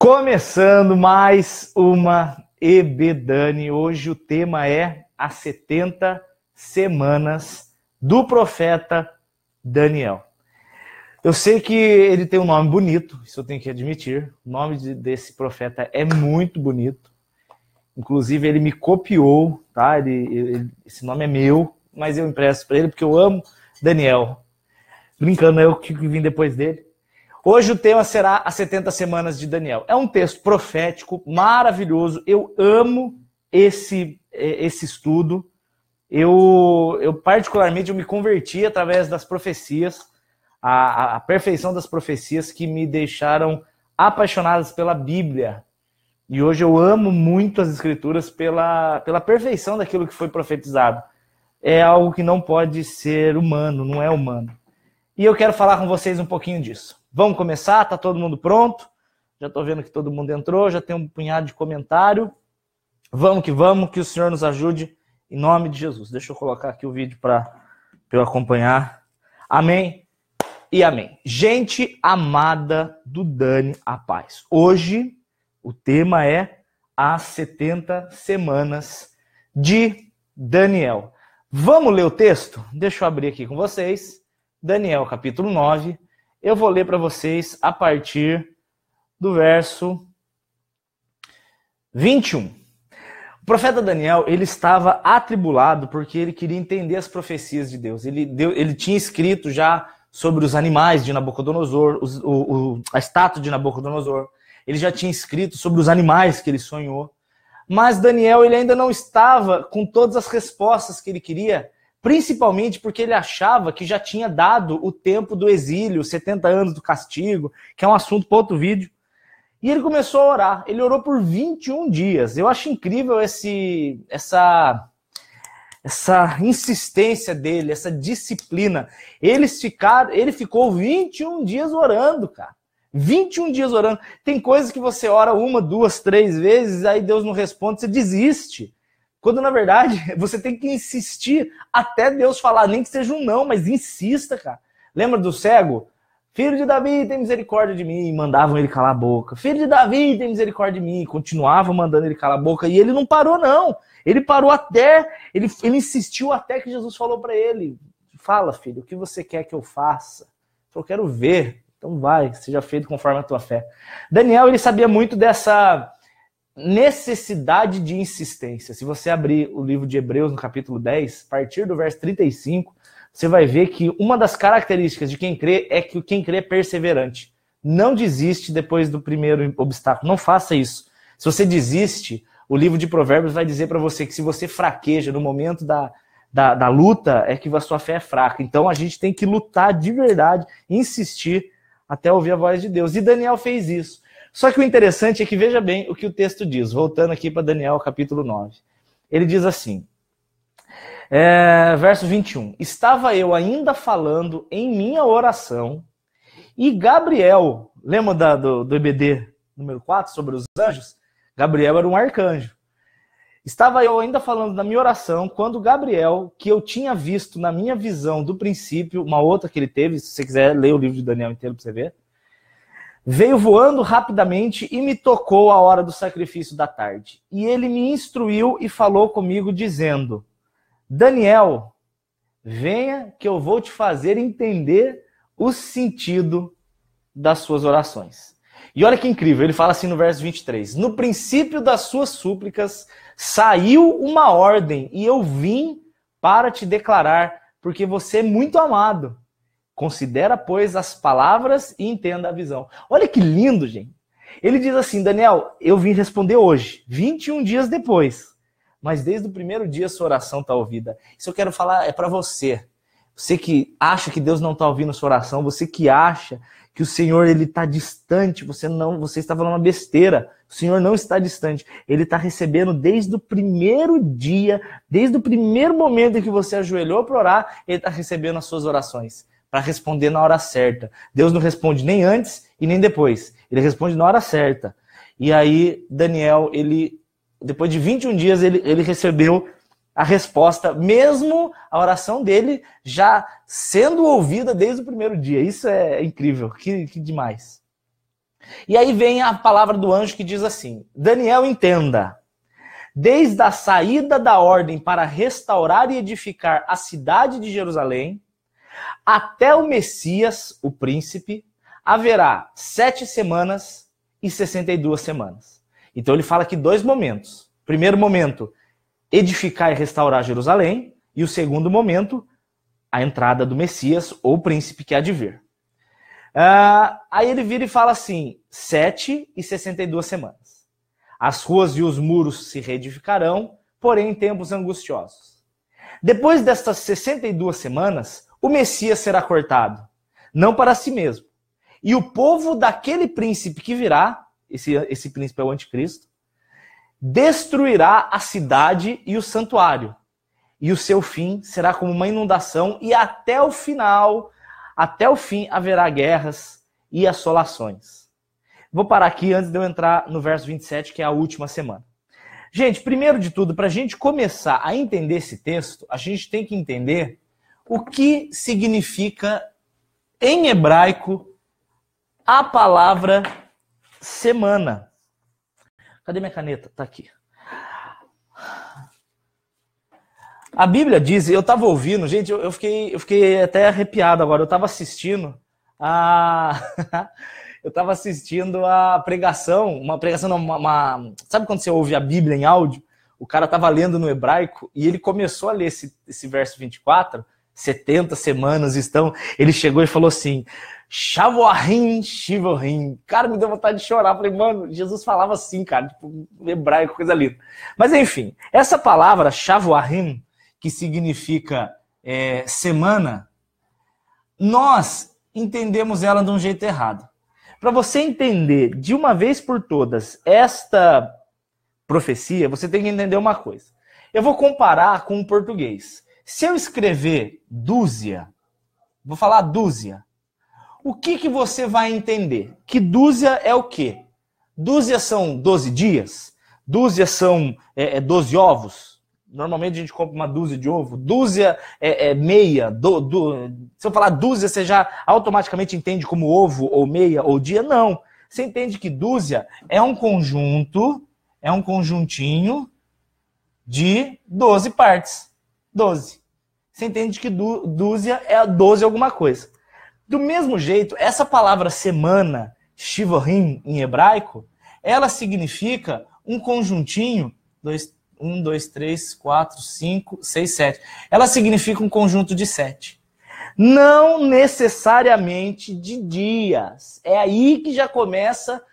Começando mais uma EBDani. Hoje o tema é as 70 semanas do profeta Daniel. Eu sei que ele tem um nome bonito, isso eu tenho que admitir. O nome desse profeta é muito bonito. Inclusive ele me copiou, tá? Esse nome é meu, mas eu empresto para ele porque eu amo Daniel. Brincando, eu que vim depois dele. Hoje o tema será as 70 semanas de Daniel. É um texto profético, maravilhoso. Eu amo esse estudo. Eu particularmente, eu me converti através das profecias, a perfeição das profecias que me deixaram apaixonadas pela Bíblia. E hoje eu amo muito as Escrituras pela perfeição daquilo que foi profetizado. É algo que não pode ser humano, não é humano. E eu quero falar com vocês um pouquinho disso. Vamos começar? Tá todo mundo pronto? Já estou vendo que todo mundo entrou, já tem um punhado de comentário. Vamos, que o Senhor nos ajude em nome de Jesus. Deixa eu colocar aqui o vídeo para eu acompanhar. Amém e amém. Gente amada do Dani, a paz. Hoje o tema é as 70 semanas de Daniel. Vamos ler o texto? Deixa eu abrir aqui com vocês. Daniel, capítulo 9. Eu vou ler para vocês a partir do verso 21. O profeta Daniel, ele estava atribulado porque ele queria entender as profecias de Deus. Ele tinha escrito já sobre os animais de Nabucodonosor, a estátua de Nabucodonosor. Ele já tinha escrito sobre os animais que ele sonhou. Mas Daniel, ele ainda não estava com todas as respostas que ele queria, principalmente porque ele achava que já tinha dado o tempo do exílio, 70 anos do castigo, que é um assunto para outro vídeo. E ele começou a orar. Ele orou por 21 dias. Eu acho incrível essa insistência dele, essa disciplina. Ele ficou 21 dias orando, cara. 21 dias orando. Tem coisas que você ora 1, 2, 3 vezes, aí Deus não responde, você desiste. Quando, na verdade, você tem que insistir até Deus falar, nem que seja um não, mas insista, cara. Lembra do cego? Filho de Davi, tem misericórdia de mim. Mandavam ele calar a boca. Filho de Davi, tem misericórdia de mim. Continuavam mandando ele calar a boca. E ele não parou, não. Ele parou até... Ele insistiu até que Jesus falou para ele. Fala, filho, o que você quer que eu faça? Ele falou, quero ver. Então vai, seja feito conforme a tua fé. Daniel, ele sabia muito dessa necessidade de insistência. Se você abrir o livro de Hebreus no capítulo 10, a partir do verso 35, você vai ver que uma das características de quem crê é que quem crê é perseverante. Não desiste depois do primeiro obstáculo. Não faça isso. Se você desiste, o livro de Provérbios vai dizer para você que se você fraqueja no momento da luta, é que a sua fé é fraca. Então a gente tem que lutar de verdade, insistir até ouvir a voz de Deus. E Daniel fez isso. Só que o interessante é que veja bem o que o texto diz. Voltando aqui para Daniel, capítulo 9. Ele diz assim, verso 21. Estava eu ainda falando em minha oração e Gabriel, lembra do EBD número 4 sobre os anjos? Gabriel era um arcanjo. Estava eu ainda falando na minha oração quando Gabriel, que eu tinha visto na minha visão do princípio, uma outra que ele teve, se você quiser ler o livro de Daniel inteiro para você ver, veio voando rapidamente e me tocou a hora do sacrifício da tarde. E ele me instruiu e falou comigo dizendo, Daniel, venha que eu vou te fazer entender o sentido das suas orações. E olha que incrível, ele fala assim no verso 23, no princípio das suas súplicas saiu uma ordem e eu vim para te declarar, porque você é muito amado. Considera, pois, as palavras e entenda a visão. Olha que lindo, gente. Ele diz assim, Daniel, eu vim responder hoje, 21 dias depois. Mas desde o primeiro dia sua oração está ouvida. Isso eu quero falar é para você. Você que acha que Deus não está ouvindo a sua oração, você que acha que o Senhor ele está distante, você está falando uma besteira. O Senhor não está distante. Ele está recebendo desde o primeiro dia, desde o primeiro momento em que você ajoelhou para orar, ele está recebendo as suas orações. Para responder na hora certa. Deus não responde nem antes e nem depois. Ele responde na hora certa. E aí, Daniel, depois de 21 dias, ele recebeu a resposta, mesmo a oração dele já sendo ouvida desde o primeiro dia. Isso é incrível, que demais. E aí vem a palavra do anjo que diz assim: Daniel, entenda, desde a saída da ordem para restaurar e edificar a cidade de Jerusalém, até o Messias, o príncipe, haverá 7 semanas e 62 semanas. Então ele fala aqui 2 momentos. Primeiro momento, edificar e restaurar Jerusalém. E o segundo momento, a entrada do Messias ou príncipe que há de vir. Aí ele vira e fala assim, 7 e 62 semanas. As ruas e os muros se reedificarão, porém em tempos angustiosos. Depois destas 62 semanas, o Messias será cortado, não para si mesmo. E o povo daquele príncipe que virá, esse príncipe é o anticristo, destruirá a cidade e o santuário. E o seu fim será como uma inundação, e até o fim haverá guerras e assolações. Vou parar aqui antes de eu entrar no verso 27, que é a última semana. Gente, primeiro de tudo, para a gente começar a entender esse texto, a gente tem que entender o que significa, em hebraico, a palavra semana. Cadê minha caneta? Tá aqui. A Bíblia diz, eu estava ouvindo, gente, eu fiquei até arrepiado agora, eu estava assistindo eu estava assistindo a pregação, sabe quando você ouve a Bíblia em áudio? O cara estava lendo no hebraico e ele começou a ler esse verso 24, 70 semanas estão, ele chegou e falou assim, Shavuahim, Shivorim. Cara, me deu vontade de chorar. Falei, mano, Jesus falava assim, cara, tipo, hebraico, coisa linda. Mas enfim, essa palavra, Shavuahim, que significa semana, nós entendemos ela de um jeito errado. Para você entender de uma vez por todas esta profecia, você tem que entender uma coisa. Eu vou comparar com o português. Se eu escrever dúzia, vou falar dúzia, o que você vai entender? Que dúzia é o quê? Dúzia são 12 dias? Dúzia são 12 ovos? Normalmente a gente compra uma dúzia de ovo. Dúzia é meia. Se eu falar dúzia, você já automaticamente entende como ovo, ou meia, ou dia? Não. Você entende que dúzia é um conjuntinho de 12 partes. 12. Você entende que dúzia é 12 alguma coisa. Do mesmo jeito, essa palavra semana, shivorim, em hebraico, ela significa um conjuntinho, 1, 2, 3, 4, 5, 6, 7. Ela significa um conjunto de 7. Não necessariamente de dias. É aí que já começa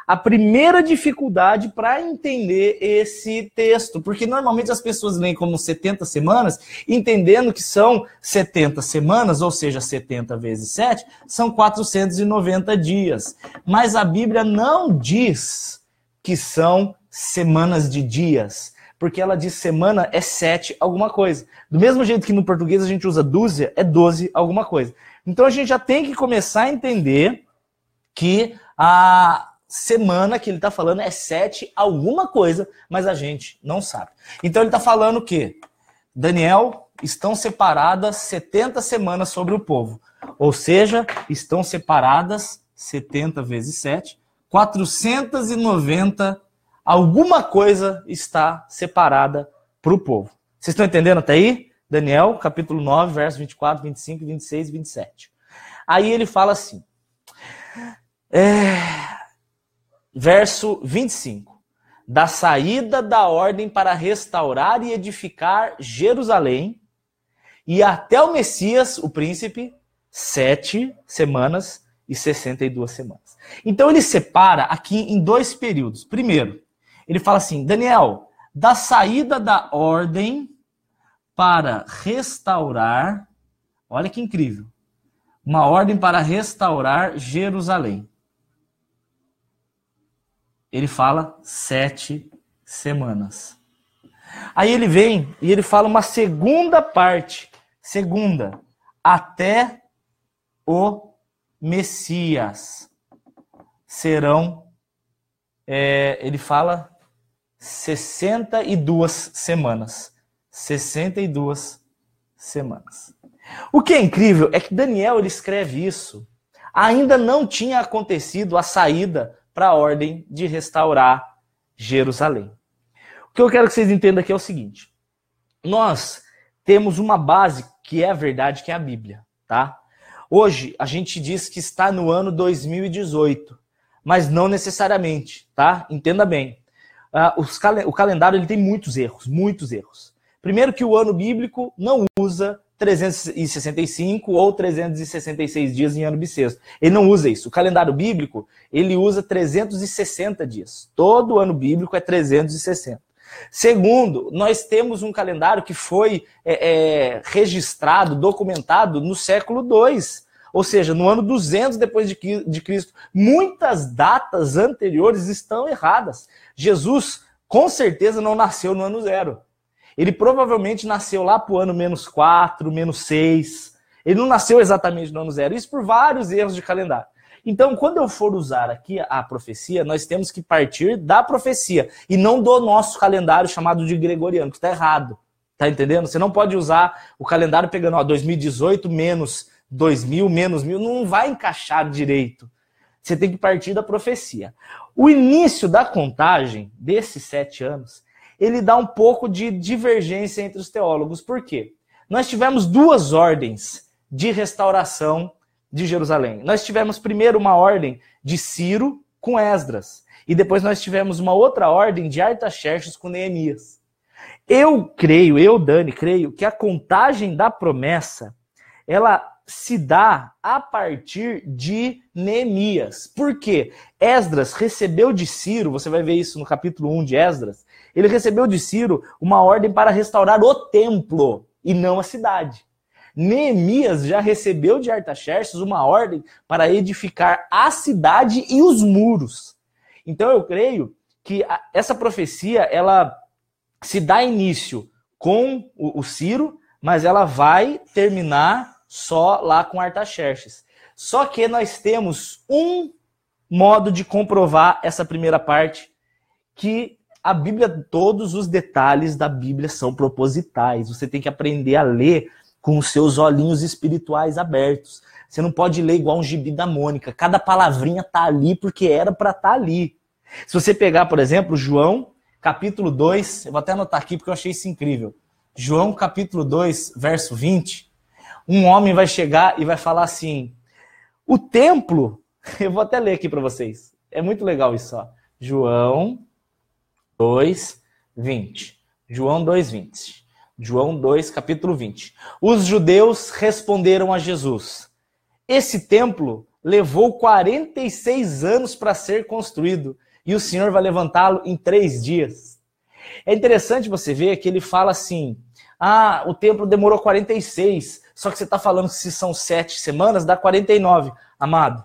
a primeira dificuldade para entender esse texto. Porque normalmente as pessoas leem como 70 semanas, entendendo que são 70 semanas, ou seja, 70 vezes 7, são 490 dias. Mas a Bíblia não diz que são semanas de dias, porque ela diz semana é 7 alguma coisa. Do mesmo jeito que no português a gente usa dúzia, é 12 alguma coisa. Então a gente já tem que começar a entender que a semana que ele está falando é 7 alguma coisa, mas a gente não sabe. Então ele está falando que, Daniel, estão separadas 70 semanas sobre o povo. Ou seja, estão separadas 70 vezes 7, 490 alguma coisa está separada para o povo. Vocês estão entendendo até aí? Daniel, capítulo 9, versos 24, 25, 26 e 27. Aí ele fala assim, verso 25. Da saída da ordem para restaurar e edificar Jerusalém e até o Messias, o príncipe, 7 semanas e 62 semanas. Então ele separa aqui em 2 períodos. Primeiro, ele fala assim, Daniel, da saída da ordem para restaurar, olha que incrível, uma ordem para restaurar Jerusalém. Ele fala 7 semanas. Aí ele vem e ele fala uma segunda parte, até o Messias. Serão, ele fala 62 semanas. 62 semanas. O que é incrível é que Daniel ele escreve isso ainda não tinha acontecido a saída para a ordem de restaurar Jerusalém. O que eu quero que vocês entendam aqui é o seguinte: nós temos uma base que é a verdade, que é a Bíblia, tá? Hoje a gente diz que está no ano 2018, mas não necessariamente, tá? Entenda bem. O calendário ele tem muitos erros, muitos erros. Primeiro que o ano bíblico não usa 365 ou 366 dias em ano bissexto. Ele não usa isso. O calendário bíblico, ele usa 360 dias. Todo ano bíblico é 360. Segundo, nós temos um calendário que foi registrado, documentado no século II, ou seja, no ano 200 depois de Cristo. Muitas datas anteriores estão erradas. Jesus, com certeza, não nasceu no ano 0. Ele provavelmente nasceu lá para o ano -4, -6. Ele não nasceu exatamente no ano 0. Isso por vários erros de calendário. Então, quando eu for usar aqui a profecia, nós temos que partir da profecia e não do nosso calendário chamado de gregoriano, que está errado. Tá entendendo? Você não pode usar o calendário pegando 2018 menos 2000 menos 1000, não vai encaixar direito. Você tem que partir da profecia. O início da contagem desses 7 anos, ele dá um pouco de divergência entre os teólogos. Por quê? Nós tivemos 2 ordens de restauração de Jerusalém. Nós tivemos primeiro uma ordem de Ciro com Esdras. E depois nós tivemos uma outra ordem de Artaxerxes com Neemias. Eu, Dani, creio que a contagem da promessa, ela se dá a partir de Neemias. Por quê? Esdras recebeu de Ciro, você vai ver isso no capítulo 1 de Esdras, ele recebeu de Ciro uma ordem para restaurar o templo e não a cidade. Neemias já recebeu de Artaxerxes uma ordem para edificar a cidade e os muros. Então eu creio que essa profecia, ela se dá início com o Ciro, mas ela vai terminar só lá com Artaxerxes. Só que nós temos um modo de comprovar essa primeira parte, que a Bíblia, todos os detalhes da Bíblia são propositais. Você tem que aprender a ler com os seus olhinhos espirituais abertos. Você não pode ler igual um gibi da Mônica. Cada palavrinha tá ali porque era para estar ali. Se você pegar, por exemplo, João, capítulo 2, eu vou até anotar aqui porque eu achei isso incrível. João, capítulo 2, verso 20, um homem vai chegar e vai falar assim, o templo, eu vou até ler aqui para vocês, é muito legal isso, ó. João 2, 20. João 2, 20. João 2, capítulo 20. Os judeus responderam a Jesus, esse templo levou 46 anos para ser construído e o Senhor vai levantá-lo em 3 dias. É interessante você ver que ele fala assim, o templo demorou 46, só que você está falando que se são 7 semanas, dá 49. Amado,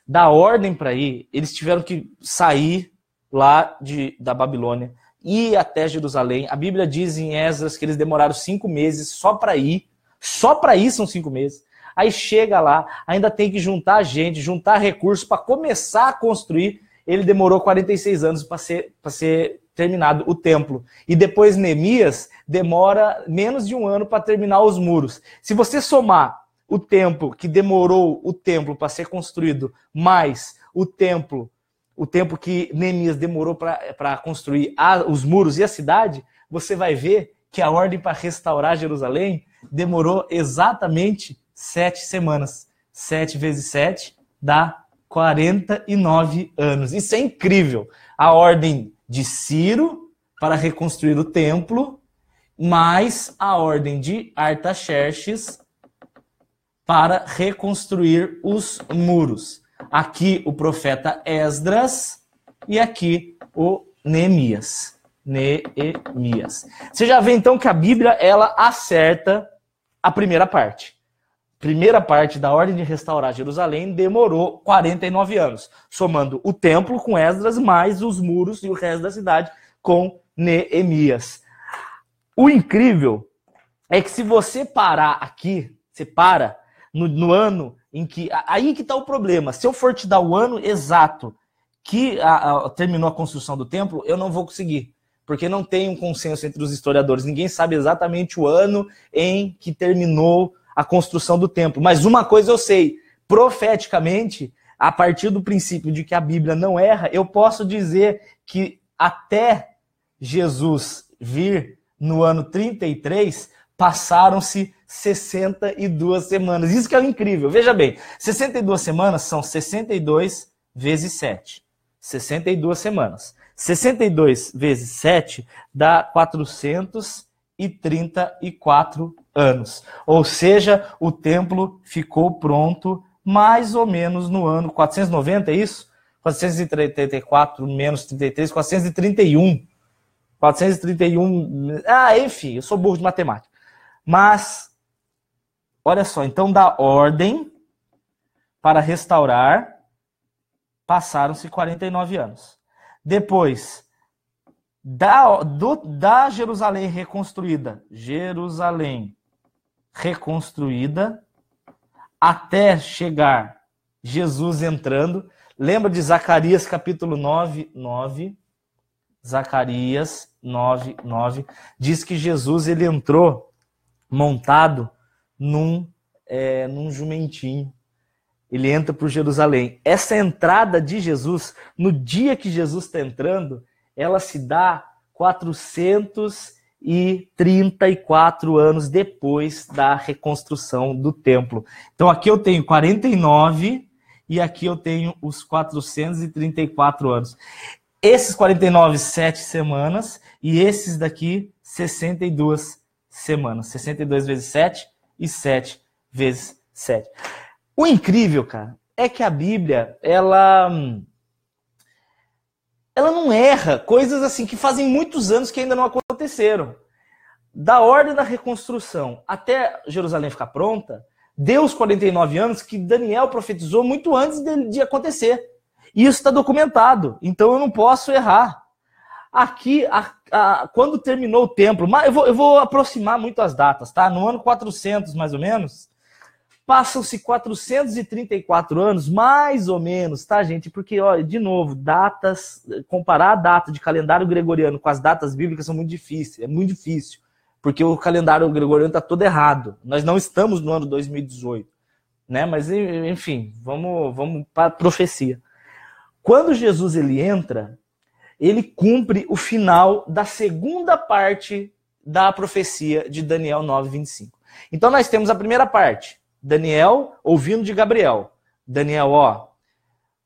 da ordem para ir, eles tiveram que sair lá da Babilônia, ir até Jerusalém. A Bíblia diz em Esdras que eles demoraram 5 meses só para ir são 5 meses. Aí chega lá, ainda tem que juntar gente, juntar recursos para começar a construir. Ele demorou 46 anos para ser terminado o templo. E depois Neemias demora menos de 1 ano para terminar os muros. Se você somar o tempo que demorou o templo para ser construído, mais o tempo que Neemias demorou para construir os muros e a cidade, você vai ver que a ordem para restaurar Jerusalém demorou exatamente 7 semanas. 7 vezes 7 dá 49 anos. Isso é incrível. A ordem de Ciro para reconstruir o templo, mais a ordem de Artaxerxes para reconstruir os muros. Aqui o profeta Esdras e aqui o Neemias. Você já vê então que a Bíblia ela acerta a primeira parte. Primeira parte da ordem de restaurar Jerusalém demorou 49 anos, somando o templo com Esdras, mais os muros e o resto da cidade com Neemias. O incrível é que se você parar aqui, você para no ano em que... Aí que está o problema. Se eu for te dar o ano exato que terminou a construção do templo, eu não vou conseguir. Porque não tem um consenso entre os historiadores. Ninguém sabe exatamente o ano em que terminou a construção do templo. Mas uma coisa eu sei, profeticamente, a partir do princípio de que a Bíblia não erra, eu posso dizer que até Jesus vir no ano 33, passaram-se 62 semanas. Isso que é o incrível. Veja bem, 62 semanas são 62 vezes 7. 62 semanas. 62 vezes 7 dá 434 anos. Ou seja, o templo ficou pronto mais ou menos no ano 490, é isso? 434 menos 33, 431. 431. Enfim, eu sou burro de matemática. Mas, olha só, então da ordem para restaurar, passaram-se 49 anos. Depois, da Jerusalém reconstruída, até chegar Jesus entrando. Lembra de Zacarias capítulo 9? Zacarias 9. Diz que Jesus ele entrou montado num jumentinho. Ele entra por Jerusalém. Essa entrada de Jesus, no dia que Jesus está entrando, ela se dá 434 anos depois da reconstrução do templo. Então aqui eu tenho 49 e aqui eu tenho os 434 anos. Esses 49, 7 semanas, e esses daqui, 62 semanas. 62 vezes 7 e 7 vezes 7. O incrível, cara, é que a Bíblia, ela não erra coisas assim que fazem muitos anos que ainda não aconteceram. Da ordem da reconstrução até Jerusalém ficar pronta, deu os 49 anos que Daniel profetizou muito antes de acontecer. E isso está documentado, então eu não posso errar. Aqui, quando terminou o templo, eu vou aproximar muito as datas, tá? No ano 400, mais ou menos, passam-se 434 anos, mais ou menos, tá, gente? Porque, olha, de novo, datas, comparar a data de calendário gregoriano com as datas bíblicas são muito difíceis, é muito difícil, porque o calendário gregoriano está todo errado. Nós não estamos no ano 2018, né? Mas, enfim, vamos para a profecia. Quando Jesus ele entra, ele cumpre o final da segunda parte da profecia de Daniel 9:25. Então nós temos a primeira parte, Daniel ouvindo de Gabriel. Daniel,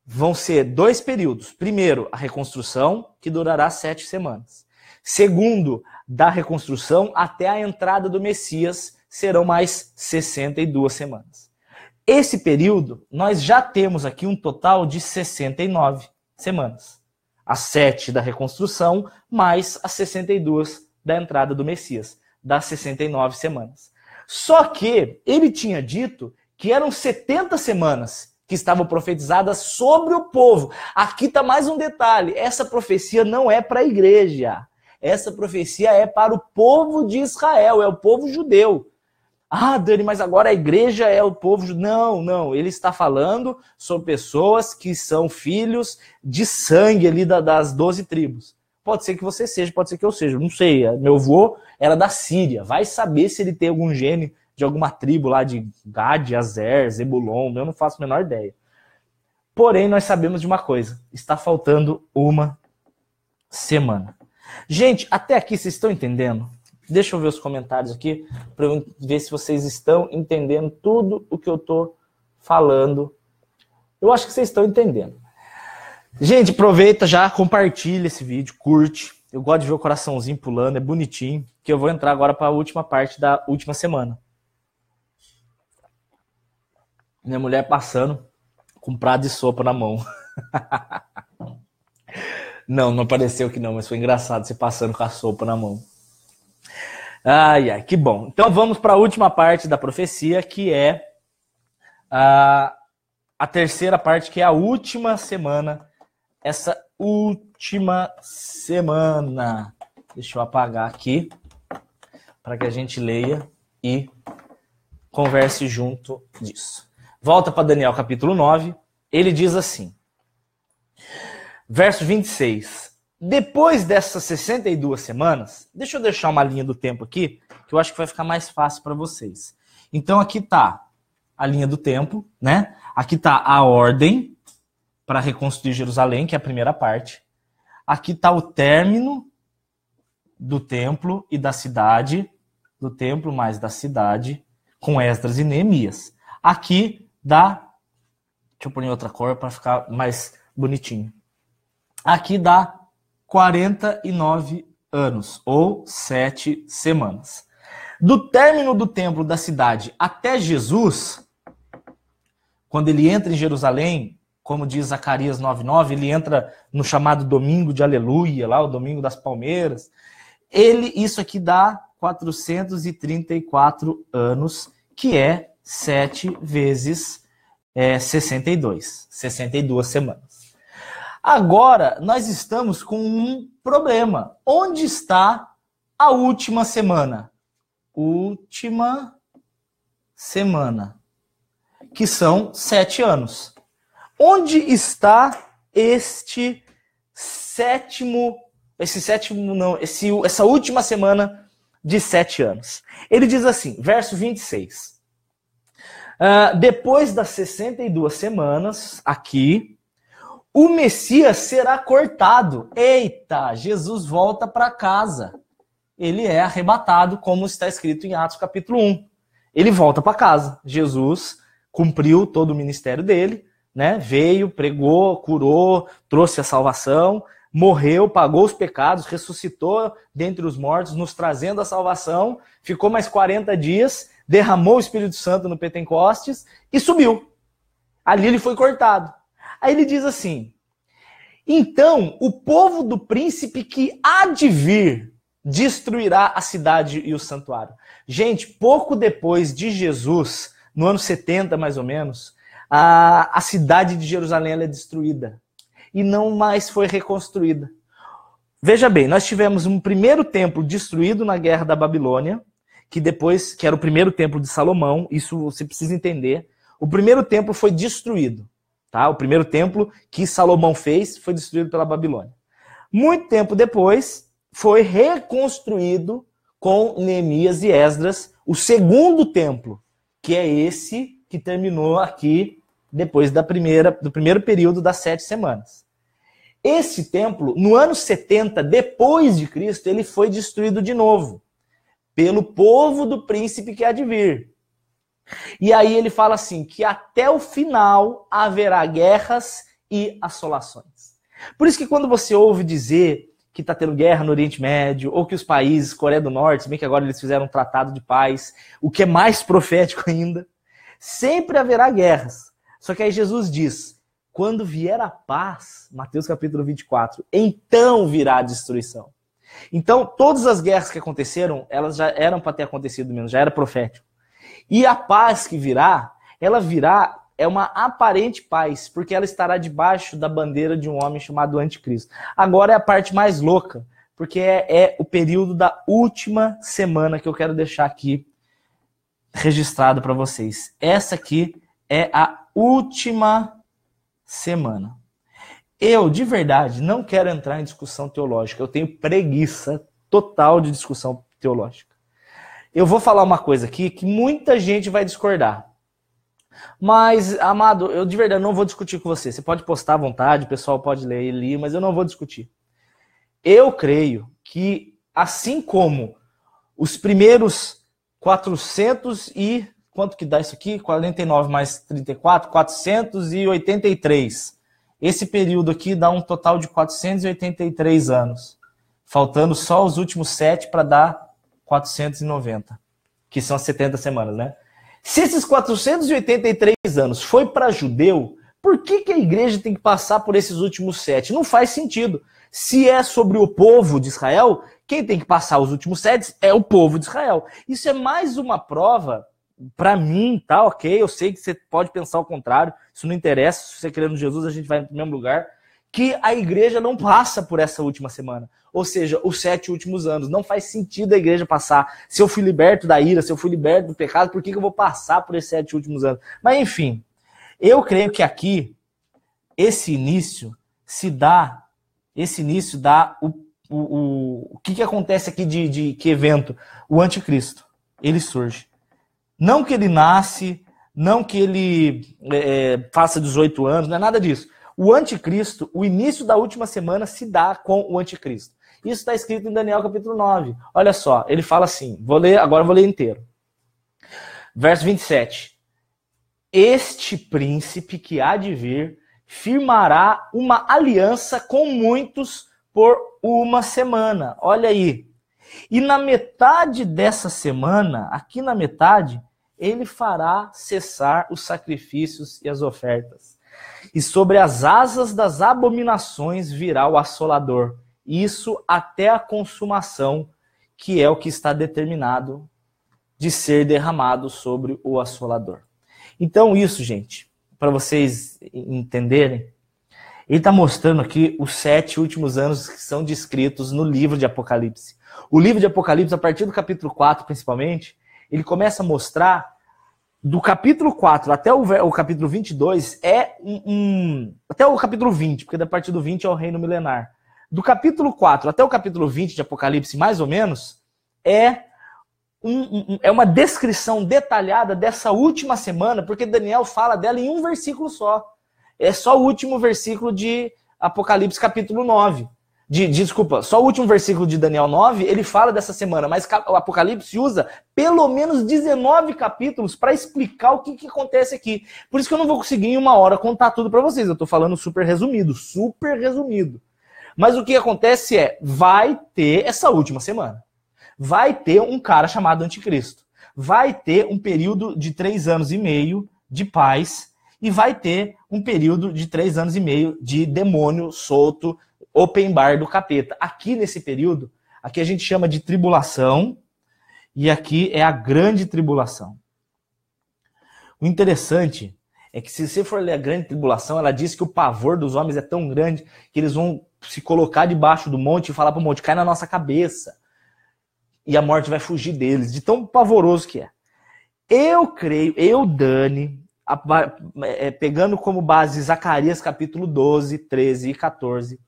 vão ser 2 períodos. Primeiro, a reconstrução, que durará 7 semanas. Segundo, da reconstrução até a entrada do Messias, serão mais 62 semanas. Esse período, nós já temos aqui um total de 69 semanas. As 7 da reconstrução, mais as 62 da entrada do Messias. Das 69 semanas. Só que ele tinha dito que eram 70 semanas que estavam profetizadas sobre o povo. Aqui está mais um detalhe. Essa profecia não é para a igreja. Essa profecia é para o povo de Israel, é o povo judeu. Dani, mas agora a igreja é o povo judeu. Não. Ele está falando sobre pessoas que são filhos de sangue ali das 12 tribos. Pode ser que você seja, pode ser que eu seja, não sei. Meu avô era da Síria. Vai saber se ele tem algum gene de alguma tribo lá de Gad, Azer, Zebulon. Eu não faço a menor ideia. Porém, nós sabemos de uma coisa. Está faltando uma semana. Gente, até aqui vocês estão entendendo? Deixa eu ver os comentários aqui para eu ver se vocês estão entendendo tudo o que eu estou falando. Eu acho que vocês estão entendendo. Gente, aproveita já, compartilha esse vídeo, curte. Eu gosto de ver o coraçãozinho pulando, é bonitinho. Que eu vou entrar agora para a última parte da última semana. Minha mulher passando com um prato de sopa na mão. Não apareceu que não, mas foi engraçado você passando com a sopa na mão. Ai, que bom. Então vamos para a última parte da profecia, que é a terceira parte, que é a última semana. Essa última semana. Deixa eu apagar aqui, para que a gente leia e converse junto disso. Volta para Daniel capítulo 9. Ele diz assim, verso 26. Depois dessas 62 semanas, deixa eu deixar uma linha do tempo aqui, que eu acho que vai ficar mais fácil para vocês. Então aqui tá a linha do tempo, né? Aqui está a ordem para reconstruir Jerusalém, que é a primeira parte. Aqui está o término do templo e da cidade, do templo mais da cidade, com Esdras e Neemias. Aqui dá, deixa eu pôr em outra cor para ficar mais bonitinho. Aqui dá 49 anos, ou 7 semanas. Do término do templo da cidade até Jesus, quando ele entra em Jerusalém, como diz Zacarias 9:9, ele entra no chamado Domingo de Aleluia, lá o Domingo das Palmeiras. Isso aqui dá 434 anos, que é 7 vezes 62 semanas. Agora, nós estamos com um problema. Onde está a última semana? Última semana, que são 7 anos. Onde está essa última semana de 7 anos? Ele diz assim, verso 26. Depois das 62 semanas, aqui, o Messias será cortado. Eita, Jesus volta para casa. Ele é arrebatado, como está escrito em Atos capítulo 1. Ele volta para casa. Jesus cumpriu todo o ministério dele, né? Veio, pregou, curou, trouxe a salvação, morreu, pagou os pecados, ressuscitou dentre os mortos, nos trazendo a salvação, ficou mais 40 dias, derramou o Espírito Santo no Pentecostes e subiu. Ali ele foi cortado. Aí ele diz assim, então o povo do príncipe que há de vir destruirá a cidade e o santuário. Gente, pouco depois de Jesus, no ano 70 mais ou menos, a cidade de Jerusalém é destruída e não mais foi reconstruída. Veja bem, nós tivemos um primeiro templo destruído na Guerra da Babilônia, que era o primeiro templo de Salomão, isso você precisa entender. O primeiro templo foi destruído, tá? O primeiro templo que Salomão fez foi destruído pela Babilônia. Muito tempo depois, foi reconstruído com Neemias e Esdras, o segundo templo, que é esse que terminou aqui depois do primeiro período das 7 semanas. Esse templo, no ano 70 depois de Cristo, ele foi destruído de novo pelo povo do príncipe que há de vir. E aí ele fala assim, que até o final haverá guerras e assolações. Por isso que quando você ouve dizer que está tendo guerra no Oriente Médio, ou que os países, Coreia do Norte, se bem que agora eles fizeram um tratado de paz, o que é mais profético ainda, sempre haverá guerras. Só que aí Jesus diz, quando vier a paz, Mateus capítulo 24, então virá a destruição. Então, todas as guerras que aconteceram, elas já eram para ter acontecido mesmo, já era profético. E a paz que virá, ela virá, é uma aparente paz, porque ela estará debaixo da bandeira de um homem chamado Anticristo. Agora é a parte mais louca, porque é o período da última semana que eu quero deixar aqui registrado para vocês. Essa aqui é a última semana. Eu, de verdade, não quero entrar em discussão teológica. Eu tenho preguiça total de discussão teológica. Eu vou falar uma coisa aqui que muita gente vai discordar. Mas, amado, eu de verdade não vou discutir com você. Você pode postar à vontade, o pessoal pode ler e ler, mas eu não vou discutir. Eu creio que, assim como os primeiros 400 e... Quanto que dá isso aqui? 49 mais 34, 483. Esse período aqui dá um total de 483 anos. Faltando só os últimos 7 para dar 490. Que são as 70 semanas, né? Se esses 483 anos foi para judeu, por que a igreja tem que passar por esses últimos 7? Não faz sentido. Se é sobre o povo de Israel, quem tem que passar os últimos 7 é o povo de Israel. Isso é mais uma prova, para mim, tá ok, eu sei que você pode pensar o contrário, isso não interessa, se você crê no Jesus, a gente vai no mesmo lugar, que a igreja não passa por essa última semana. Ou seja, os 7 últimos anos. Não faz sentido a igreja passar. Se eu fui liberto da ira, se eu fui liberto do pecado, por que eu vou passar por esses 7 últimos anos? Mas enfim, eu creio que aqui, esse início dá o que acontece aqui de que evento? O anticristo. Ele surge. Não que ele nasce, não que ele faça 18 anos, não é nada disso. O anticristo, o início da última semana se dá com o anticristo. Isso está escrito em Daniel capítulo 9. Olha só, ele fala assim, agora eu vou ler inteiro. Verso 27. Este príncipe que há de vir firmará uma aliança com muitos por uma semana. Olha aí. E na metade dessa semana, aqui na metade, ele fará cessar os sacrifícios e as ofertas. E sobre as asas das abominações virá o assolador. Isso até a consumação, que é o que está determinado de ser derramado sobre o assolador. Então isso, gente, para vocês entenderem, ele está mostrando aqui os 7 últimos anos que são descritos no livro de Apocalipse. O livro de Apocalipse, a partir do capítulo 4, principalmente, ele começa a mostrar, do capítulo 4 até o capítulo 22, até o capítulo 20, porque da partir do 20 é o reino milenar. Do capítulo 4 até o capítulo 20 de Apocalipse, mais ou menos, é uma descrição detalhada dessa última semana, porque Daniel fala dela em um versículo só. É só o último versículo de Apocalipse capítulo 9. Desculpa, só o último versículo de Daniel 9, ele fala dessa semana, mas o Apocalipse usa pelo menos 19 capítulos para explicar o que acontece aqui. Por isso que eu não vou conseguir em uma hora contar tudo para vocês. Eu estou falando super resumido. Mas o que acontece vai ter essa última semana. Vai ter um cara chamado Anticristo. Vai ter um período de 3 anos e meio de paz e vai ter um período de 3 anos e meio de demônio solto, open bar do capeta. Aqui nesse período, aqui a gente chama de tribulação e aqui é a grande tribulação. O interessante é que se você for ler a grande tribulação, ela diz que o pavor dos homens é tão grande que eles vão se colocar debaixo do monte e falar para o monte, cai na nossa cabeça. E a morte vai fugir deles, de tão pavoroso que é. Eu creio, Dani, pegando como base Zacarias capítulo 12, 13 e 14,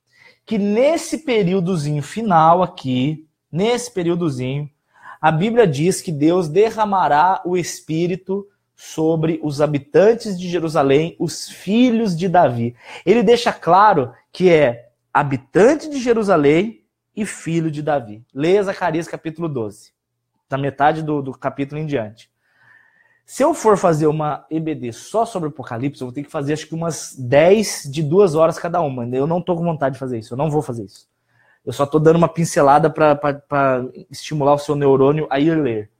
que nesse períodozinho final aqui, a Bíblia diz que Deus derramará o Espírito sobre os habitantes de Jerusalém, os filhos de Davi. Ele deixa claro que é habitante de Jerusalém e filho de Davi. Leia Zacarias capítulo 12, da metade do capítulo em diante. Se eu for fazer uma EBD só sobre o Apocalipse, eu vou ter que fazer acho que umas 10 de 2 horas cada uma. Eu não estou com vontade de fazer isso, eu não vou fazer isso. Eu só estou dando uma pincelada para estimular o seu neurônio a ir ler.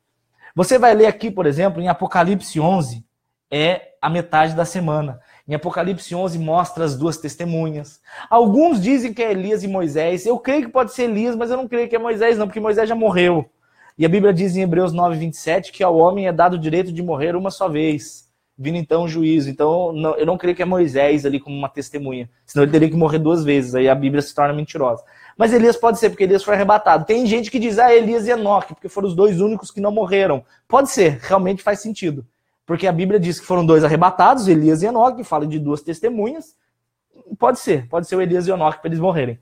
Você vai ler aqui, por exemplo, em Apocalipse 11, é a metade da semana. Em Apocalipse 11 mostra as 2 testemunhas. Alguns dizem que é Elias e Moisés. Eu creio que pode ser Elias, mas eu não creio que é Moisés não, porque Moisés já morreu. E a Bíblia diz em Hebreus 9, 27 que ao homem é dado o direito de morrer uma só vez, vindo então o juízo. Então eu não creio que é Moisés ali como uma testemunha, senão ele teria que morrer 2 vezes, aí a Bíblia se torna mentirosa. Mas Elias pode ser, porque Elias foi arrebatado. Tem gente que diz, Elias e Enoque, porque foram os 2 únicos que não morreram. Pode ser, realmente faz sentido. Porque a Bíblia diz que foram 2 arrebatados, Elias e Enoque, fala de 2 testemunhas. Pode ser o Elias e Enoque para eles morrerem.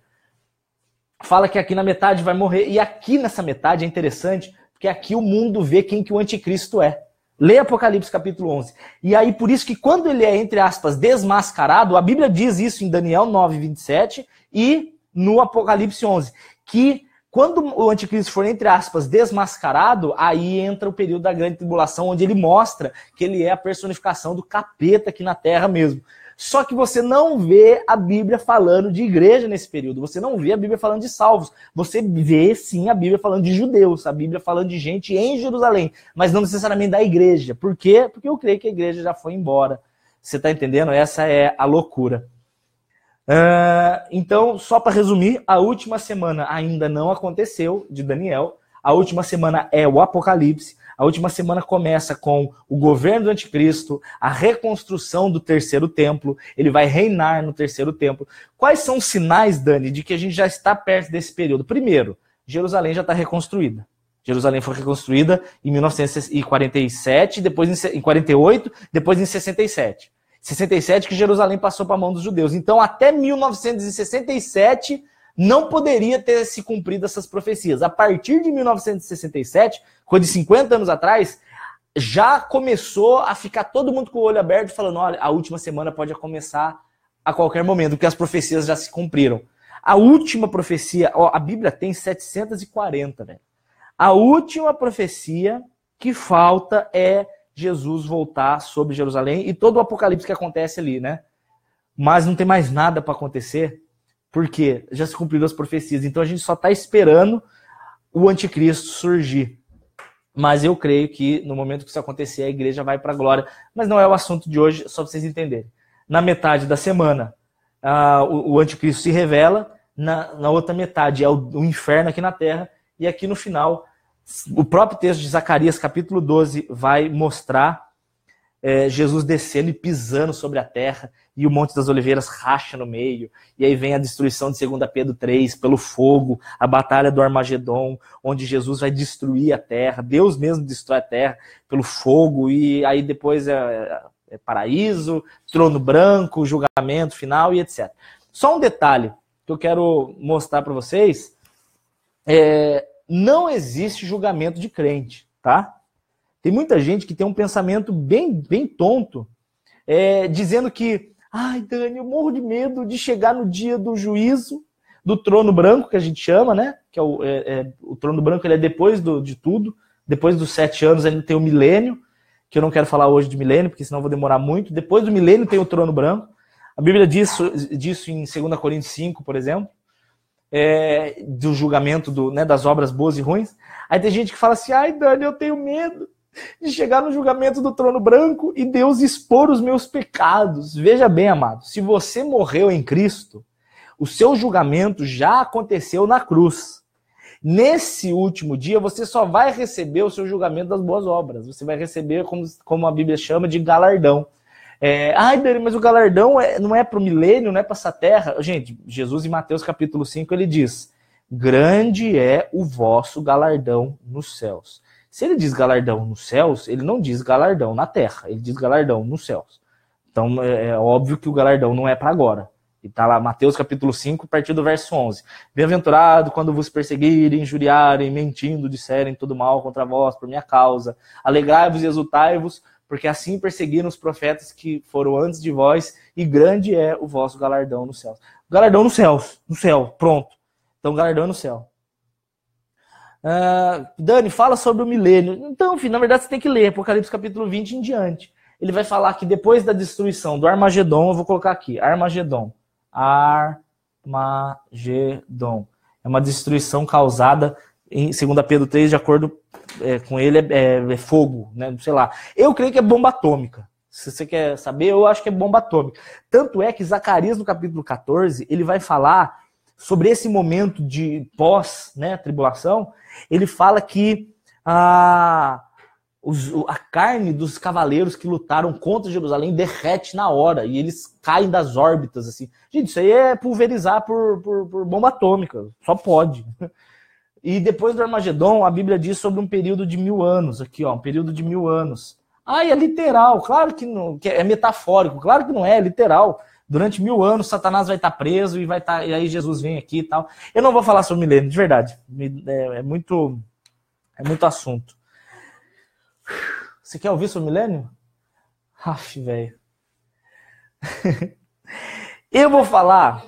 Fala que aqui na metade vai morrer. E aqui nessa metade é interessante, porque aqui o mundo vê quem que o anticristo é. Lê Apocalipse capítulo 11. E aí, por isso que quando ele é, entre aspas, desmascarado, a Bíblia diz isso em Daniel 9, 27 e no Apocalipse 11, que quando o anticristo for, entre aspas, desmascarado, aí entra o período da grande tribulação, onde ele mostra que ele é a personificação do capeta aqui na terra mesmo. Só que você não vê a Bíblia falando de igreja nesse período. Você não vê a Bíblia falando de salvos. Você vê, sim, a Bíblia falando de judeus. A Bíblia falando de gente em Jerusalém. Mas não necessariamente da igreja. Por quê? Porque eu creio que a igreja já foi embora. Você está entendendo? Essa é a loucura. Então, só para resumir, a última semana ainda não aconteceu de Daniel. A última semana é o Apocalipse. A última semana começa com o governo do anticristo, a reconstrução do 3º templo. Ele vai reinar no 3º templo. Quais são os sinais, Dani, de que a gente já está perto desse período? Primeiro, Jerusalém já está reconstruída. Jerusalém foi reconstruída em 1947, depois em 48, depois em 67. 67 que Jerusalém passou para a mão dos judeus. Então, até 1967, não poderia ter se cumprido essas profecias. A partir de 1967, coisa de 50 anos atrás, já começou a ficar todo mundo com o olho aberto, falando, olha, a última semana pode começar a qualquer momento, porque as profecias já se cumpriram. A última profecia, ó, a Bíblia tem 740, velho. A última profecia que falta é Jesus voltar sobre Jerusalém e todo o apocalipse que acontece ali, né? Mas não tem mais nada para acontecer, porque já se cumpriram as profecias. Então a gente só está esperando o anticristo surgir. Mas eu creio que no momento que isso acontecer, a igreja vai para a glória. Mas não é o assunto de hoje, só para vocês entenderem. Na metade da semana, o anticristo se revela. Na outra metade é o inferno aqui na terra. E aqui no final, o próprio texto de Zacarias, capítulo 12, vai mostrar Jesus descendo e pisando sobre a terra. E o Monte das Oliveiras racha no meio. E aí vem a destruição de 2 Pedro 3, pelo fogo, a batalha do Armagedon, onde Jesus vai destruir a terra. Deus mesmo destrói a terra pelo fogo. E aí depois é paraíso, trono branco, julgamento final e etc. Só um detalhe que eu quero mostrar para vocês. Não existe julgamento de crente, tá? Tem muita gente que tem um pensamento bem tonto, dizendo que ai, Dani, eu morro de medo de chegar no dia do juízo, do trono branco, que a gente chama, né? Que o trono branco, ele é depois de tudo. Depois dos 7 anos, ainda tem o milênio, que eu não quero falar hoje de milênio, porque senão eu vou demorar muito. Depois do milênio tem o trono branco. A Bíblia diz disso em 2 Coríntios 5, por exemplo, do julgamento das obras boas e ruins. Aí tem gente que fala assim, ai, Dani, eu tenho medo de chegar no julgamento do trono branco e Deus expor os meus pecados. Veja bem, amado, se você morreu em Cristo, o seu julgamento já aconteceu na cruz. Nesse último dia, você só vai receber o seu julgamento das boas obras. Você vai receber, como a Bíblia chama, de galardão. Ai, Dani, mas o galardão não é para o milênio, não é para essa terra. Gente, Jesus em Mateus capítulo 5, ele diz, grande é o vosso galardão nos céus. Se ele diz galardão nos céus, ele não diz galardão na terra, ele diz galardão nos céus. Então é óbvio que o galardão não é para agora. E está lá, Mateus capítulo 5, a partir do verso 11. Bem-aventurado quando vos perseguirem, injuriarem, mentindo, disserem todo mal contra vós por minha causa. Alegrai-vos e exultai-vos, porque assim perseguiram os profetas que foram antes de vós, e grande é o vosso galardão nos céus. Galardão nos céus, no céu, pronto. Então galardão é no céu. Dani, fala sobre o milênio. Então, filho, na verdade você tem que ler Apocalipse capítulo 20 em diante. Ele vai falar que depois da destruição do Armagedon, eu vou colocar aqui, Armagedon. Armagedon. É uma destruição causada, em 2 Pedro 3, de acordo com ele, é fogo, né? Sei lá. Eu creio que é bomba atômica. Se você quer saber, eu acho que é bomba atômica. Tanto é que Zacarias, no capítulo 14, ele vai falar sobre esse momento de pós-tribulação. Ele fala que a carne dos cavaleiros que lutaram contra Jerusalém derrete na hora e eles caem das órbitas, assim. Gente, isso aí é pulverizar por bomba atômica, só pode. E depois do Armagedon, a Bíblia diz sobre um período de 1000 anos, aqui ó, um período de 1000 anos. É literal, claro que não, que é metafórico, claro que não é literal. Durante 1000 anos, Satanás vai estar preso e e aí Jesus vem aqui e tal. Eu não vou falar sobre o milênio, de verdade. É muito assunto. Você quer ouvir sobre o milênio? Aff, velho. Eu vou falar...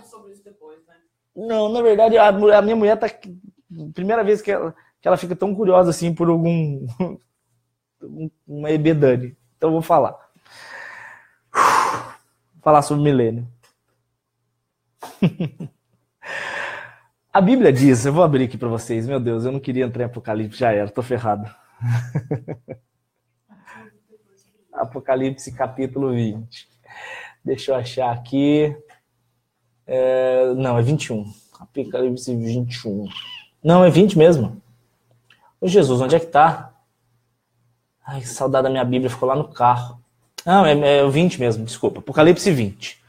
Não, na verdade, a minha mulher tá... Primeira vez que ela fica tão curiosa assim por uma EB Dani. Então eu vou falar. Falar sobre o milênio. A Bíblia diz, eu vou abrir aqui para vocês, meu Deus, eu não queria entrar em Apocalipse, já era, tô ferrado. Apocalipse capítulo 20. Deixa eu achar aqui. Não, é 21. Apocalipse 21. Não, é 20 mesmo. Ô Jesus, onde é que tá? Ai, que saudade da minha Bíblia, ficou lá no carro. Não, é o 20 mesmo, desculpa. Apocalipse 20.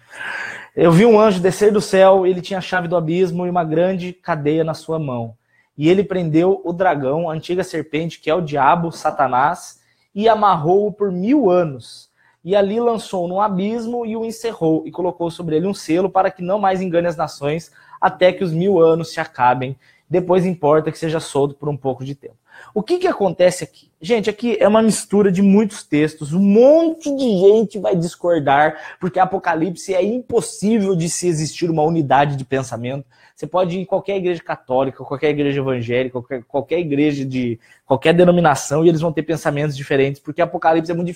Eu vi um anjo descer do céu, ele tinha a chave do abismo e uma grande cadeia na sua mão. E ele prendeu o dragão, a antiga serpente, que é o diabo, Satanás, e amarrou-o por 1000 anos. E ali lançou no abismo e o encerrou, e colocou sobre ele um selo para que não mais engane as nações, até que os 1000 anos se acabem. Depois importa que seja solto por um pouco de tempo. O que acontece aqui? Gente, aqui é uma mistura de muitos textos, um monte de gente vai discordar, porque Apocalipse é impossível de se existir uma unidade de pensamento. Você pode ir em qualquer igreja católica, qualquer igreja evangélica, qualquer igreja de qualquer denominação, e eles vão ter pensamentos diferentes, porque Apocalipse é muito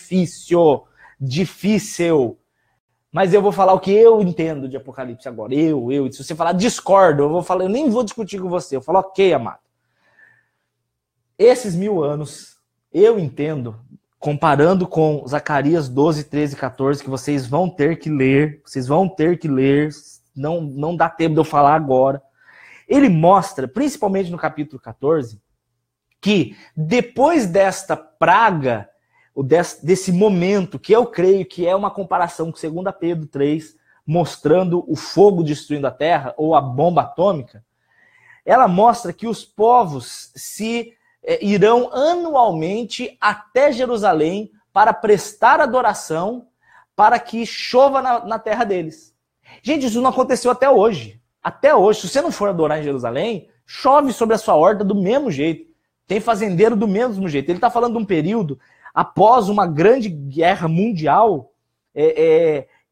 difícil. Mas eu vou falar o que eu entendo de Apocalipse agora. Se você falar discordo, eu nem vou discutir com você. Eu falo, ok, amado. Esses 1000 anos, eu entendo, comparando com Zacarias 12, 13 e 14, que vocês vão ter que ler, não dá tempo de eu falar agora. Ele mostra, principalmente no capítulo 14, que depois desta praga, desse momento, que eu creio que é uma comparação com 2 Pedro 3, mostrando o fogo destruindo a terra, ou a bomba atômica, ela mostra que os povos irão anualmente até Jerusalém para prestar adoração, para que chova na terra deles. Gente, isso não aconteceu até hoje. Até hoje, se você não for adorar em Jerusalém, chove sobre a sua horta do mesmo jeito. Tem fazendeiro do mesmo jeito. Ele está falando de um período após uma grande guerra mundial,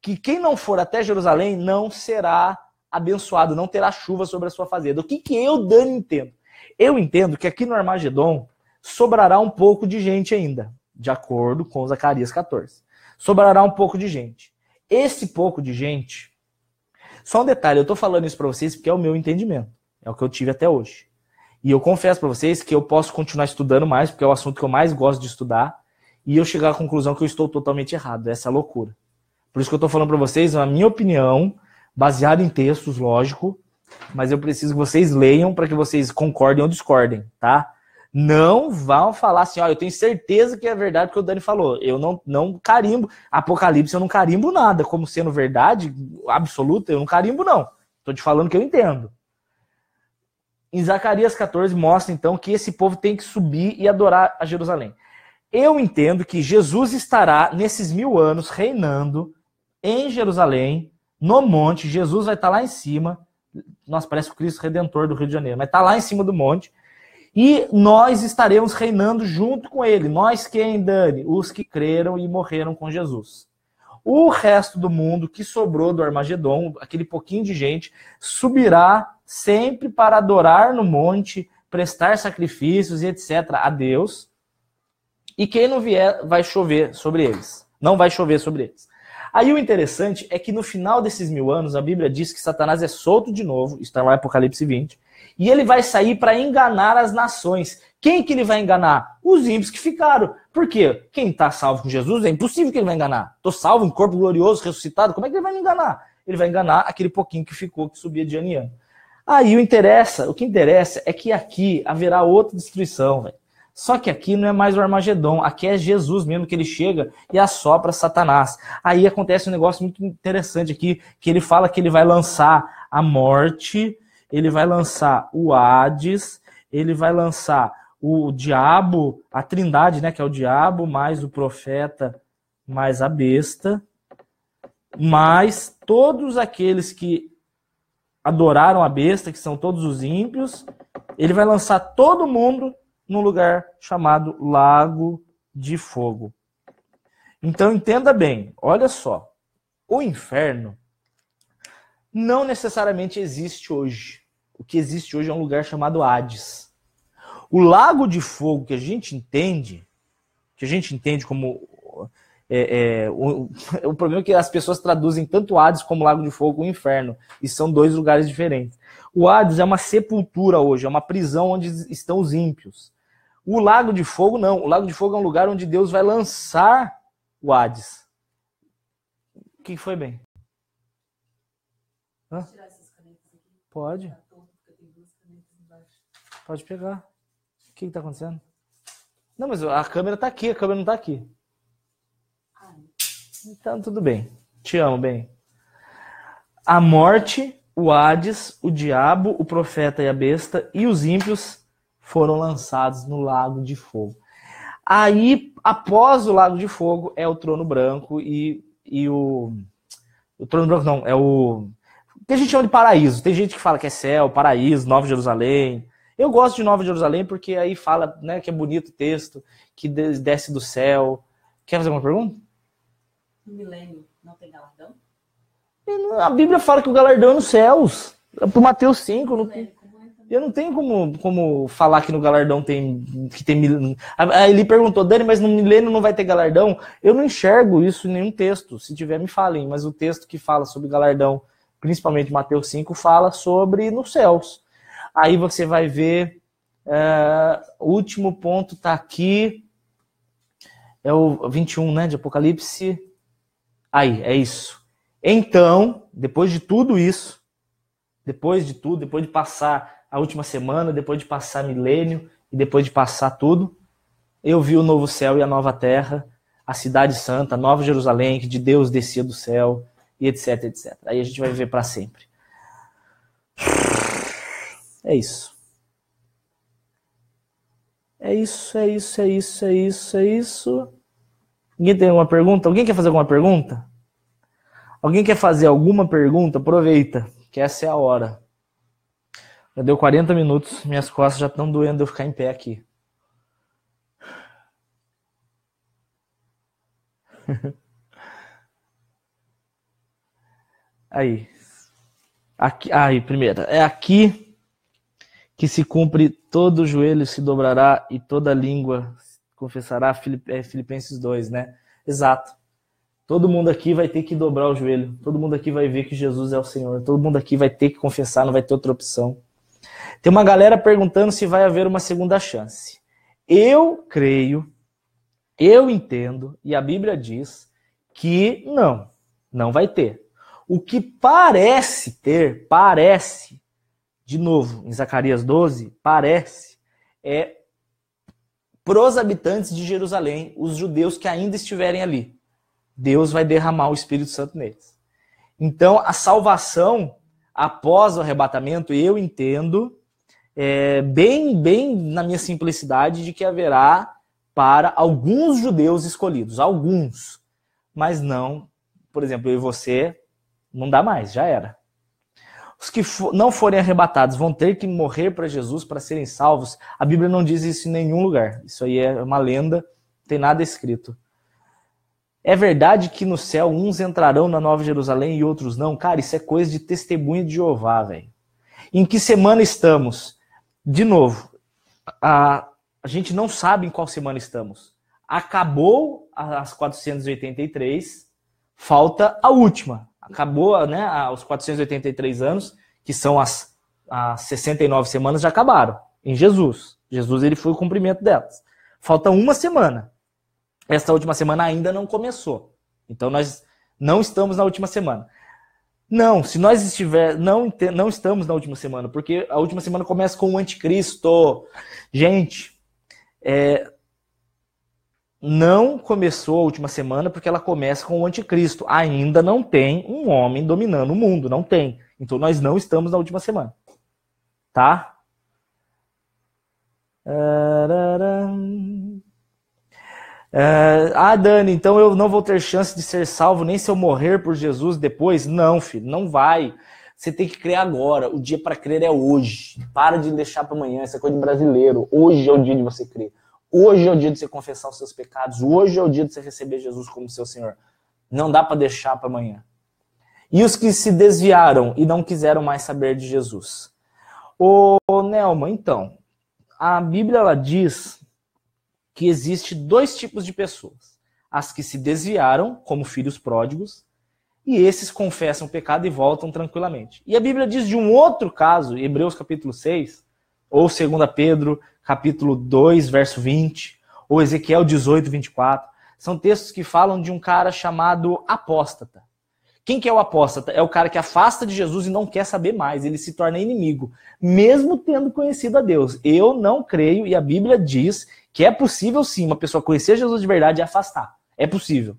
que quem não for até Jerusalém não será abençoado, não terá chuva sobre a sua fazenda. O que eu, Dani, entendo? Eu entendo que aqui no Armagedon sobrará um pouco de gente ainda, de acordo com Zacarias 14. Sobrará um pouco de gente. Esse pouco de gente... Só um detalhe, eu estou falando isso para vocês porque é o meu entendimento. É o que eu tive até hoje. E eu confesso para vocês que eu posso continuar estudando mais, porque é o assunto que eu mais gosto de estudar, e eu chegar à conclusão que eu estou totalmente errado. Essa é a loucura. Por isso que eu estou falando para vocês a minha opinião, baseada em textos, lógico, mas eu preciso que vocês leiam para que vocês concordem ou discordem, tá? Não vão falar assim, ó, eu tenho certeza que é verdade porque o Dani falou. Eu não carimbo. Apocalipse eu não carimbo nada como sendo verdade absoluta, eu não carimbo não. Estou te falando que eu entendo. Em Zacarias 14 mostra então que esse povo tem que subir e adorar a Jerusalém. Eu entendo que Jesus estará nesses 1000 anos reinando em Jerusalém, no monte. Jesus vai estar lá em cima. Nossa, parece o Cristo Redentor do Rio de Janeiro, mas está lá em cima do monte. E nós estaremos reinando junto com ele. Nós quem, Dani? Os que creram e morreram com Jesus. O resto do mundo que sobrou do Armagedon, aquele pouquinho de gente, subirá sempre para adorar no monte, prestar sacrifícios e etc. a Deus. E quem não vier vai chover sobre eles. Não vai chover sobre eles. Aí o interessante é que no final desses 1000 anos, a Bíblia diz que Satanás é solto de novo, isso está lá em Apocalipse 20, e ele vai sair para enganar as nações. Quem que ele vai enganar? Os ímpios que ficaram. Por quê? Quem está salvo com Jesus, é impossível que ele vai enganar. Estou salvo em corpo glorioso, ressuscitado, como é que ele vai me enganar? Ele vai enganar aquele pouquinho que ficou, que subia de ano em ano. Aí o que interessa é que aqui haverá outra destruição, velho. Só que aqui não é mais o Armagedon, aqui é Jesus mesmo que ele chega e assopra Satanás. Aí acontece um negócio muito interessante aqui, que ele fala que ele vai lançar a morte, ele vai lançar o Hades, ele vai lançar o diabo, a trindade, né, que é o diabo, mais o profeta, mais a besta, mais todos aqueles que adoraram a besta, que são todos os ímpios, ele vai lançar todo mundo num lugar chamado Lago de Fogo. Então entenda bem, olha só, o inferno não necessariamente existe hoje. O que existe hoje é um lugar chamado Hades. O Lago de Fogo que a gente entende como... o problema é que as pessoas traduzem tanto Hades como Lago de Fogo o inferno, e são dois lugares diferentes. O Hades é uma sepultura hoje, é uma prisão onde estão os ímpios. O Lago de Fogo não. O Lago de Fogo é um lugar onde Deus vai lançar o Hades. O que foi, bem? Hã? Pode. Pode pegar. O que está acontecendo? Não, mas a câmera está aqui, a câmera não está aqui. Então, tudo bem. Te amo, bem. A morte, o Hades, o diabo, o profeta e a besta e os ímpios foram lançados no Lago de Fogo. Aí, após o Lago de Fogo, é o trono branco e o trono branco não, é o que a gente chama de paraíso. Tem gente que fala que é céu, paraíso, Nova Jerusalém. Eu gosto de Nova Jerusalém porque aí fala, né, que é bonito o texto, que desce do céu. Quer fazer uma pergunta? No milênio não tem galardão? A Bíblia fala que o galardão é nos céus. Por Mateus 5, eu não tenho como falar que no galardão tem. Aí ele perguntou, Dani, mas no milênio não vai ter galardão? Eu não enxergo isso em nenhum texto. Se tiver, me falem. Mas o texto que fala sobre galardão, principalmente Mateus 5, fala sobre nos céus. Aí você vai ver. O último ponto está aqui. É o 21, né, de Apocalipse. Aí, é isso. Então, depois de tudo isso, depois de passar a última semana, depois de passar milênio e depois de passar tudo, eu vi o novo céu e a nova terra, a cidade santa, a Nova Jerusalém, que de Deus descia do céu, e etc, etc. Aí a gente vai viver para sempre. É isso. É isso. Ninguém tem alguma pergunta? Alguém quer fazer alguma pergunta? Alguém quer fazer alguma pergunta? Aproveita, que essa é a hora. Já deu 40 minutos, minhas costas já estão doendo de eu ficar em pé aqui. Aí. Primeira. É aqui que se cumpre, todo joelho se dobrará e toda língua confessará. Filipenses 2, né? Exato. Todo mundo aqui vai ter que dobrar o joelho. Todo mundo aqui vai ver que Jesus é o Senhor. Todo mundo aqui vai ter que confessar, não vai ter outra opção. Tem uma galera perguntando se vai haver uma segunda chance. Eu creio, eu entendo, e a Bíblia diz que não vai ter. O que parece ter, de novo, em Zacarias 12, é pros habitantes de Jerusalém, os judeus que ainda estiverem ali. Deus vai derramar o Espírito Santo neles. Então, a salvação após o arrebatamento, eu entendo, bem na minha simplicidade, de que haverá para alguns judeus escolhidos. Alguns. Mas não, por exemplo, eu e você, não dá mais, já era. Os que não forem arrebatados vão ter que morrer para Jesus para serem salvos. A Bíblia não diz isso em nenhum lugar. Isso aí é uma lenda, não tem nada escrito. É verdade que no céu uns entrarão na Nova Jerusalém e outros não? Cara, isso é coisa de testemunho de Jeová, velho. Em que semana estamos? De novo, a gente não sabe em qual semana estamos. Acabou as 483, falta a última. Acabou, né, os 483 anos, que são as 69 semanas, já acabaram em Jesus. Jesus, ele foi o cumprimento delas. Falta uma semana. Essa última semana ainda não começou. Então nós não estamos na última semana. Não, se nós não estamos na última semana, porque a última semana começa com o anticristo. Gente, não começou a última semana porque ela começa com o anticristo. Ainda não tem um homem dominando o mundo, não tem. Então nós não estamos na última semana. Tá? Dani, então eu não vou ter chance de ser salvo nem se eu morrer por Jesus depois? Não, filho, não vai. Você tem que crer agora. O dia para crer é hoje. Para de deixar para amanhã, essa é coisa de brasileiro. Hoje é o dia de você crer. Hoje é o dia de você confessar os seus pecados. Hoje é o dia de você receber Jesus como seu Senhor. Não dá para deixar para amanhã. E os que se desviaram e não quiseram mais saber de Jesus? Ô Nelma, então, a Bíblia ela diz que existe dois tipos de pessoas. As que se desviaram, como filhos pródigos, e esses confessam o pecado e voltam tranquilamente. E a Bíblia diz de um outro caso, Hebreus capítulo 6, ou 2 Pedro capítulo 2, verso 20, ou Ezequiel 18, 24. São textos que falam de um cara chamado apóstata. Quem que é o apóstata? É o cara que afasta de Jesus e não quer saber mais. Ele se torna inimigo, mesmo tendo conhecido a Deus. Eu não creio, e a Bíblia diz que é possível sim uma pessoa conhecer Jesus de verdade e afastar. É possível.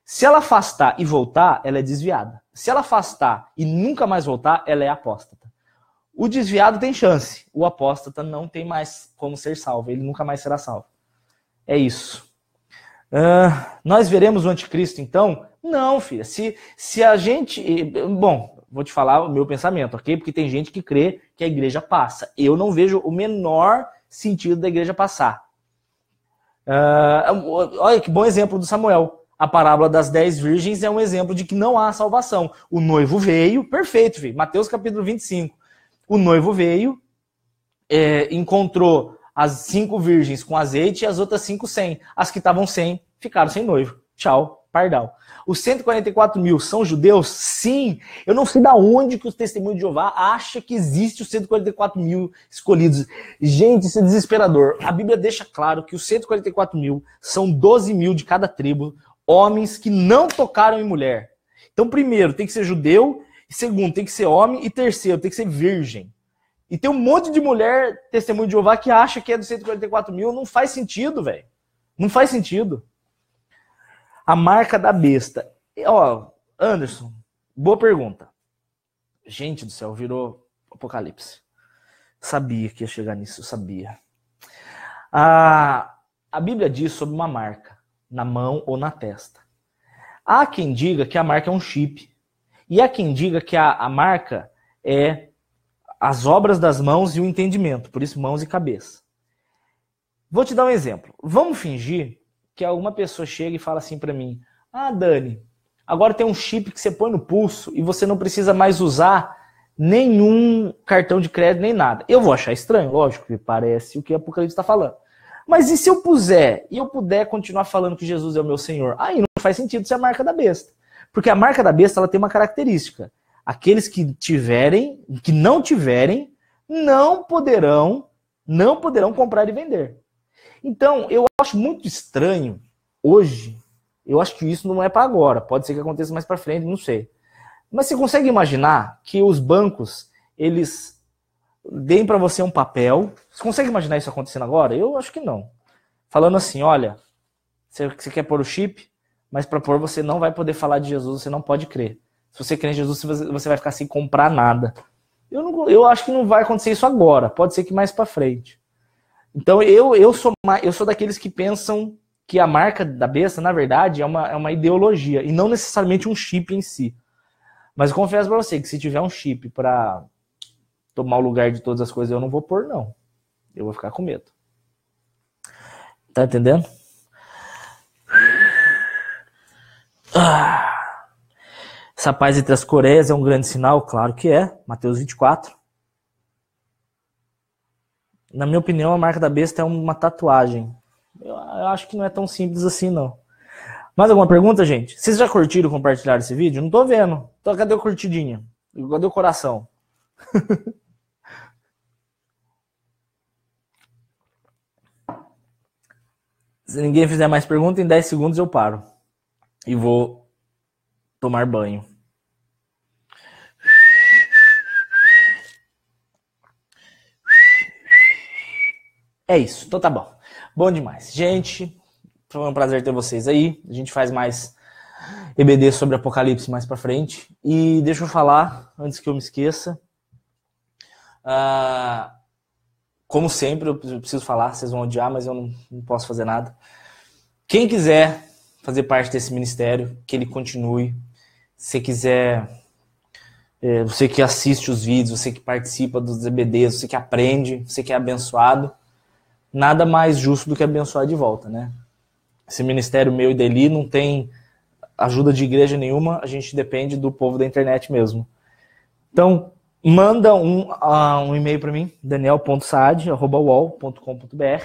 Se ela afastar e voltar, ela é desviada. Se ela afastar e nunca mais voltar, ela é apóstata. O desviado tem chance. O apóstata não tem mais como ser salvo. Ele nunca mais será salvo. É isso. Nós veremos o anticristo, então? Não, filha. Se a gente... Bom, vou te falar o meu pensamento, ok? Porque tem gente que crê que a igreja passa. Eu não vejo o menor sentido da igreja passar. Olha que bom exemplo do Samuel. A parábola das 10 virgens é um exemplo de que não há salvação. O noivo veio, perfeito, filho. Mateus capítulo 25. O noivo veio, encontrou as 5 virgens com azeite e as outras 5 sem. As que estavam sem ficaram sem noivo. Tchau, pardal. Os 144 mil são judeus? Sim. Eu não sei de onde que os testemunhos de Jeová acham que existe os 144 mil escolhidos. Gente, isso é desesperador. A Bíblia deixa claro que os 144 mil são 12 mil de cada tribo, homens que não tocaram em mulher. Então, primeiro, tem que ser judeu, segundo, tem que ser homem, e terceiro, tem que ser virgem. E tem um monte de mulher, testemunho de Jeová, que acha que é dos 144 mil. Não faz sentido, velho. Não faz sentido. A marca da besta. Ó, Anderson, boa pergunta. Gente do céu, virou Apocalipse. Sabia que ia chegar nisso, eu sabia. A Bíblia diz sobre uma marca, na mão ou na testa. Há quem diga que a marca é um chip. E há quem diga que a marca é as obras das mãos e o entendimento, por isso mãos e cabeça. Vou te dar um exemplo. Vamos fingir que alguma pessoa chega e fala assim pra mim: ah, Dani, agora tem um chip que você põe no pulso e você não precisa mais usar nenhum cartão de crédito nem nada. Eu vou achar estranho, lógico, que parece o que o Apocalipse está falando. Mas e se eu puser e eu puder continuar falando que Jesus é o meu Senhor? Aí não faz sentido ser a marca da besta. Porque a marca da besta ela tem uma característica. Aqueles que não tiverem, não poderão comprar e vender. Então, eu acho muito estranho, hoje, eu acho que isso não é para agora, pode ser que aconteça mais para frente, não sei. Mas você consegue imaginar que os bancos, eles deem para você um papel? Você consegue imaginar isso acontecendo agora? Eu acho que não. Falando assim, olha, você quer pôr o chip, mas para pôr você não vai poder falar de Jesus, você não pode crer. Se você crer em Jesus, você vai ficar sem comprar nada. Eu acho que não vai acontecer isso agora, pode ser que mais para frente. Então eu sou daqueles que pensam que a marca da besta, na verdade, é uma ideologia e não necessariamente um chip em si. Mas eu confesso pra você que se tiver um chip pra tomar o lugar de todas as coisas, eu não vou pôr, não. Eu vou ficar com medo. Tá entendendo? Essa paz entre as Coreias é um grande sinal? Claro que é. Mateus 24. Na minha opinião, a marca da besta é uma tatuagem. Eu acho que não é tão simples assim, não. Mais alguma pergunta, gente? Vocês já curtiram e compartilharam esse vídeo? Não tô vendo. Então, cadê o curtidinha? Cadê o coração? Se ninguém fizer mais pergunta, em 10 segundos eu paro. E vou tomar banho. É isso, então tá bom. Bom demais. Gente, foi um prazer ter vocês aí. A gente faz mais EBD sobre Apocalipse mais pra frente. E deixa eu falar, antes que eu me esqueça. Como sempre, eu preciso falar, vocês vão odiar, mas eu não posso fazer nada. Quem quiser fazer parte desse ministério, que ele continue. Se quiser, você que assiste os vídeos, você que participa dos EBDs, você que aprende, você que é abençoado, nada mais justo do que abençoar de volta, né? Esse ministério meu e dele não tem ajuda de igreja nenhuma, a gente depende do povo da internet mesmo. Então, manda um e-mail para mim, daniel.saad@uol.com.br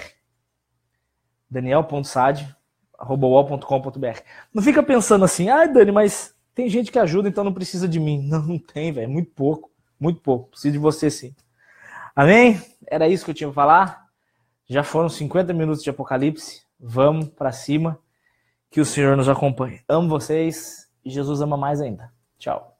daniel.saad@uol.com.br. Não fica pensando assim, Dani, mas tem gente que ajuda, então não precisa de mim. Não tem, velho, muito pouco, preciso de você sim. Amém? Era isso que eu tinha para falar. Já foram 50 minutos de Apocalipse. Vamos para cima. Que o Senhor nos acompanhe. Amo vocês e Jesus ama mais ainda. Tchau.